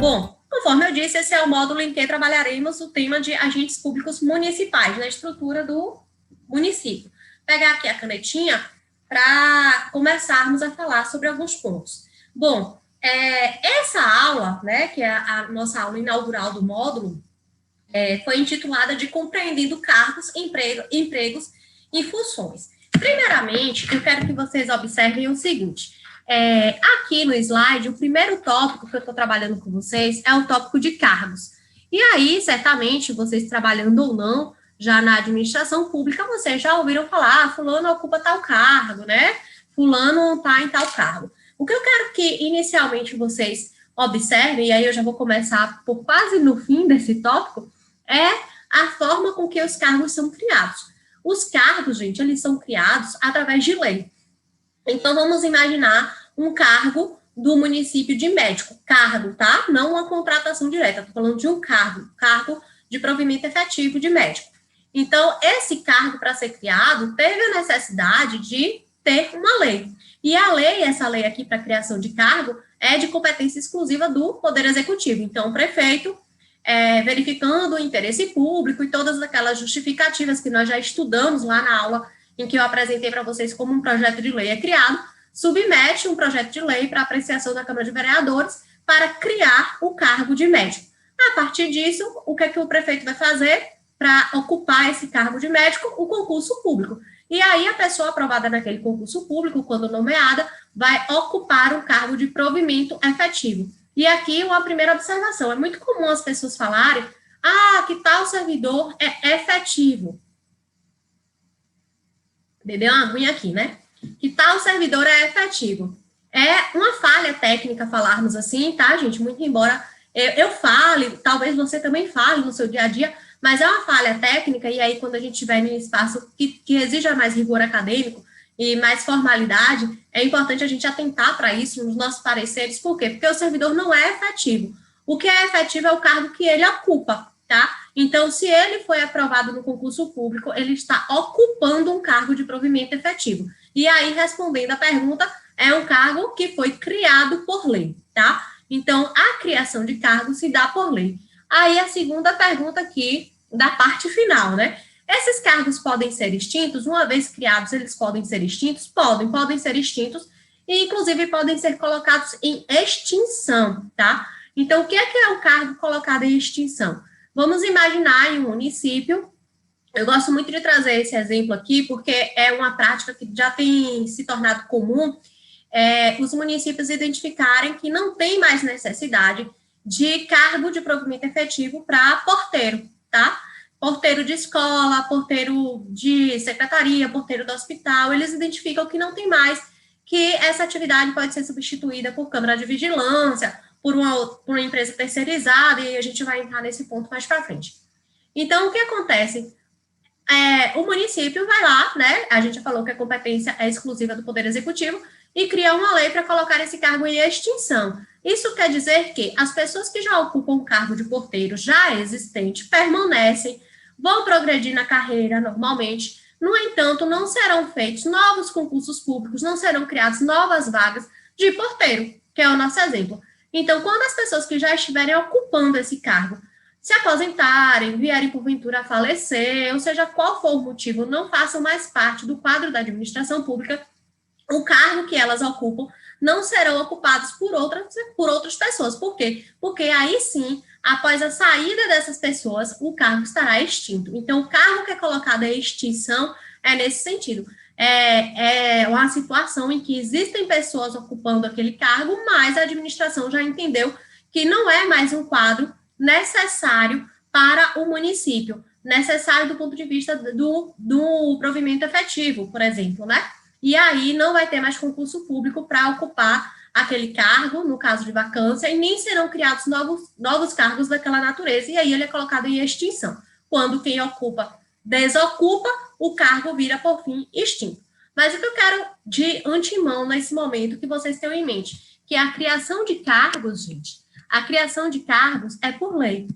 Bom, conforme eu disse, esse é o módulo em que trabalharemos o tema de agentes públicos municipais, na estrutura do município. Vou pegar aqui a canetinha para começarmos a falar sobre alguns pontos. Bom, essa aula, né, que é a nossa aula inaugural do módulo, foi intitulada de Compreendendo Cargos, Empregos e Funções. Primeiramente, eu quero que vocês observem o seguinte. Aqui no slide, o primeiro tópico que eu estou trabalhando com vocês é o tópico de cargos. E aí, certamente, vocês trabalhando ou não, já na administração pública, vocês já ouviram falar, fulano ocupa tal cargo, né? Fulano está em tal cargo. O que eu quero que, inicialmente, vocês observem, e aí eu já vou começar por quase no fim desse tópico, é a forma com que os cargos são criados. Os cargos, gente, eles são criados através de lei. Então, vamos imaginar um cargo do município de médico. Cargo, tá? Não uma contratação direta. Estou falando de um cargo de provimento efetivo de médico. Então, esse cargo, para ser criado, teve a necessidade de ter uma lei. E essa lei aqui para criação de cargo, é de competência exclusiva do Poder Executivo. Então, o prefeito, verificando o interesse público e todas aquelas justificativas que nós já estudamos lá na aula em que eu apresentei para vocês como um projeto de lei é criado, submete um projeto de lei para apreciação da Câmara de Vereadores para criar o cargo de médico. A partir disso, o que o prefeito vai fazer para ocupar esse cargo de médico? O concurso público. E aí, a pessoa aprovada naquele concurso público, quando nomeada, vai ocupar um cargo de provimento efetivo. E aqui, uma primeira observação. É muito comum as pessoas falarem, que tal servidor é efetivo. Deu uma aguinha aqui, né? Que tal servidor é efetivo. É uma falha técnica falarmos assim, tá, gente? Muito embora eu fale, talvez você também fale no seu dia a dia, mas é uma falha técnica, e aí quando a gente estiver em um espaço que exija mais rigor acadêmico e mais formalidade, é importante a gente atentar para isso nos nossos pareceres. Por quê? Porque o servidor não é efetivo. O que é efetivo é o cargo que ele ocupa, tá? Então, se ele foi aprovado no concurso público, ele está ocupando um cargo de provimento efetivo. E aí, respondendo a pergunta, é um cargo que foi criado por lei, tá? Então, a criação de cargo se dá por lei. Aí, a segunda pergunta aqui, da parte final, né? Esses cargos podem ser extintos? Uma vez criados, eles podem ser extintos? Podem ser extintos, e, inclusive, podem ser colocados em extinção, tá? Então, o que é um cargo colocado em extinção? Vamos imaginar em um município, eu gosto muito de trazer esse exemplo aqui, porque é uma prática que já tem se tornado comum, os municípios identificarem que não tem mais necessidade de cargo de provimento efetivo para porteiro, tá? Porteiro de escola, porteiro de secretaria, porteiro do hospital, eles identificam que não tem mais, que essa atividade pode ser substituída por câmara de vigilância, por uma empresa terceirizada, e a gente vai entrar nesse ponto mais para frente. Então, o que acontece? O município vai lá, né? A gente já falou que a competência é exclusiva do Poder Executivo, e cria uma lei para colocar esse cargo em extinção. Isso quer dizer que as pessoas que já ocupam o cargo de porteiro já existente permanecem, vão progredir na carreira normalmente. No entanto, não serão feitos novos concursos públicos, não serão criadas novas vagas de porteiro, que é o nosso exemplo. Então, quando as pessoas que já estiverem ocupando esse cargo se aposentarem, vierem porventura a falecer, ou seja, qual for o motivo, não façam mais parte do quadro da administração pública, o cargo que elas ocupam não serão ocupados por outras pessoas. Por quê? Porque aí sim, após a saída dessas pessoas, o cargo estará extinto. Então, o cargo que é colocado em extinção é nesse sentido. É uma situação em que existem pessoas ocupando aquele cargo, mas a administração já entendeu que não é mais um quadro necessário para o município, necessário do ponto de vista do provimento efetivo, por exemplo, né? E aí não vai ter mais concurso público para ocupar aquele cargo, no caso de vacância, e nem serão criados novos cargos daquela natureza, e aí ele é colocado em extinção. Quando quem ocupa desocupa, o cargo vira, por fim, extinto. Mas o que eu quero de antemão nesse momento que vocês tenham em mente, que a criação de cargos, gente, a criação de cargos é por lei.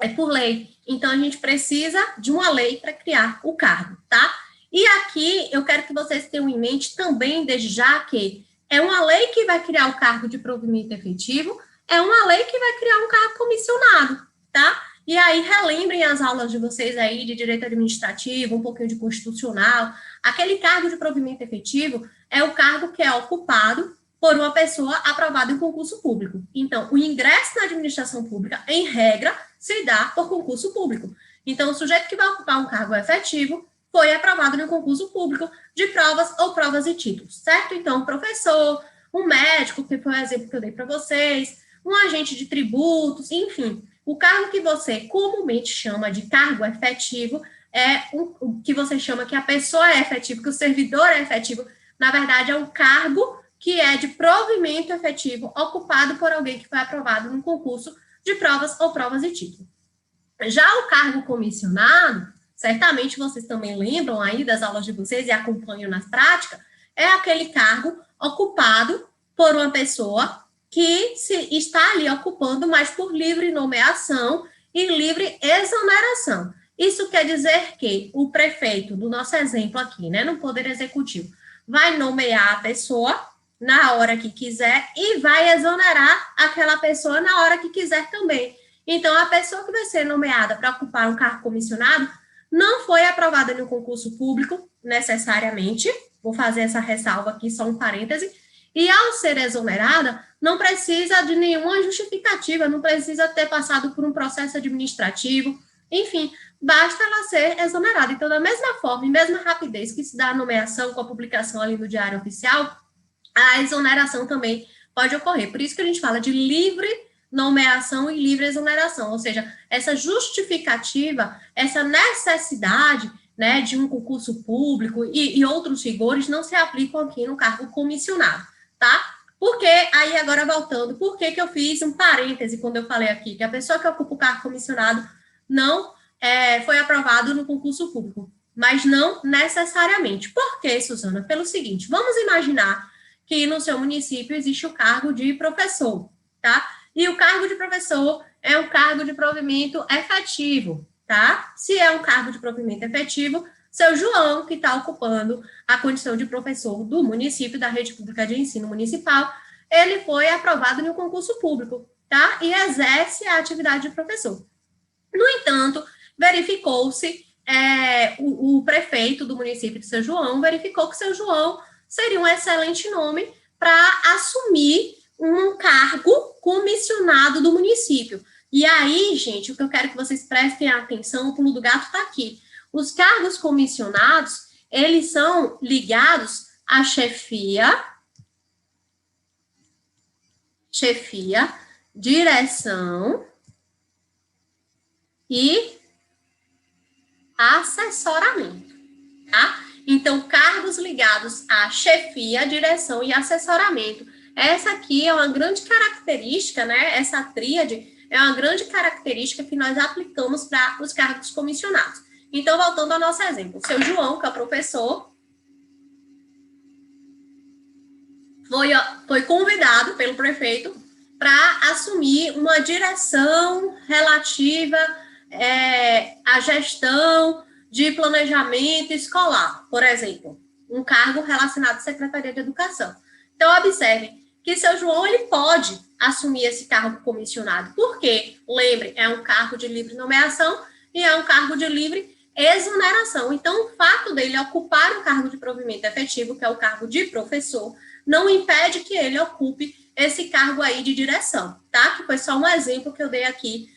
É por lei. Então, a gente precisa de uma lei para criar o cargo, tá? E aqui, eu quero que vocês tenham em mente também, desde já, que é uma lei que vai criar o cargo de provimento efetivo, é uma lei que vai criar um cargo comissionado, tá? E aí, relembrem as aulas de vocês aí de direito administrativo, um pouquinho de constitucional. Aquele cargo de provimento efetivo é o cargo que é ocupado por uma pessoa aprovada em concurso público. Então, o ingresso na administração pública, em regra, se dá por concurso público. Então, o sujeito que vai ocupar um cargo efetivo foi aprovado no concurso público de provas ou provas e títulos, certo? Então, um professor, um médico, que foi o exemplo que eu dei para vocês, um agente de tributos, enfim. O cargo que você comumente chama de cargo efetivo é o que você chama que a pessoa é efetiva, que o servidor é efetivo. Na verdade, é um cargo que é de provimento efetivo ocupado por alguém que foi aprovado num concurso de provas ou provas e título. Já o cargo comissionado, certamente vocês também lembram aí das aulas de vocês e acompanham na prática, é aquele cargo ocupado por uma pessoa que está ali ocupando, mas por livre nomeação e livre exoneração. Isso quer dizer que o prefeito, do nosso exemplo aqui, né, no Poder Executivo, vai nomear a pessoa na hora que quiser e vai exonerar aquela pessoa na hora que quiser também. Então, a pessoa que vai ser nomeada para ocupar um cargo comissionado não foi aprovada no concurso público, necessariamente, vou fazer essa ressalva aqui, só um parêntese, e ao ser exonerada, não precisa de nenhuma justificativa, não precisa ter passado por um processo administrativo, enfim, basta ela ser exonerada. Então, da mesma forma e mesma rapidez que se dá a nomeação com a publicação ali no Diário Oficial, a exoneração também pode ocorrer. Por isso que a gente fala de livre nomeação e livre exoneração, ou seja, essa justificativa, essa necessidade, né, de um concurso público e outros rigores não se aplicam aqui no cargo comissionado, tá? Porque, aí agora voltando, por que eu fiz um parêntese quando eu falei aqui que a pessoa que ocupa o cargo comissionado não foi aprovado no concurso público, mas não necessariamente. Por quê, Suzana? Pelo seguinte, vamos imaginar que no seu município existe o cargo de professor, tá? E o cargo de professor é um cargo de provimento efetivo, tá? Se é um cargo de provimento efetivo, seu João, que está ocupando a condição de professor do município, da rede pública de ensino municipal, ele foi aprovado no concurso público, tá? E exerce a atividade de professor. No entanto, verificou-se, o prefeito do município de seu João verificou que seu João seria um excelente nome para assumir um cargo comissionado do município. E aí, gente, o que eu quero que vocês prestem atenção, o pulo do gato está aqui. Os cargos comissionados, eles são ligados à chefia, direção e assessoramento, tá? Então, cargos ligados à chefia, direção e assessoramento. Essa aqui é uma grande característica, né? Essa tríade é uma grande característica que nós aplicamos para os cargos comissionados. Então, voltando ao nosso exemplo, o seu João, que é professor, foi convidado pelo prefeito para assumir uma direção relativa à gestão de planejamento escolar, por exemplo, um cargo relacionado à Secretaria de Educação. Então, observe que seu João ele pode assumir esse cargo comissionado, porque, lembre, é um cargo de livre nomeação e é um cargo de livre exoneração. Então, o fato dele ocupar o cargo de provimento efetivo, que é o cargo de professor, não impede que ele ocupe esse cargo aí de direção, tá? Que foi só um exemplo que eu dei aqui,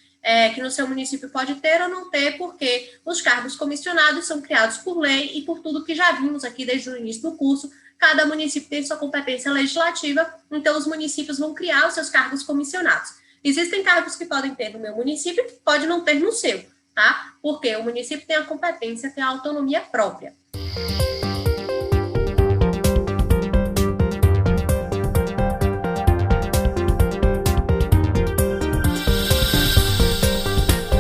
que no seu município pode ter ou não ter, porque os cargos comissionados são criados por lei e por tudo que já vimos aqui desde o início do curso. Cada município tem sua competência legislativa, então os municípios vão criar os seus cargos comissionados. Existem cargos que podem ter no meu município que pode não ter no seu, tá? Porque o município tem a competência, tem a autonomia própria.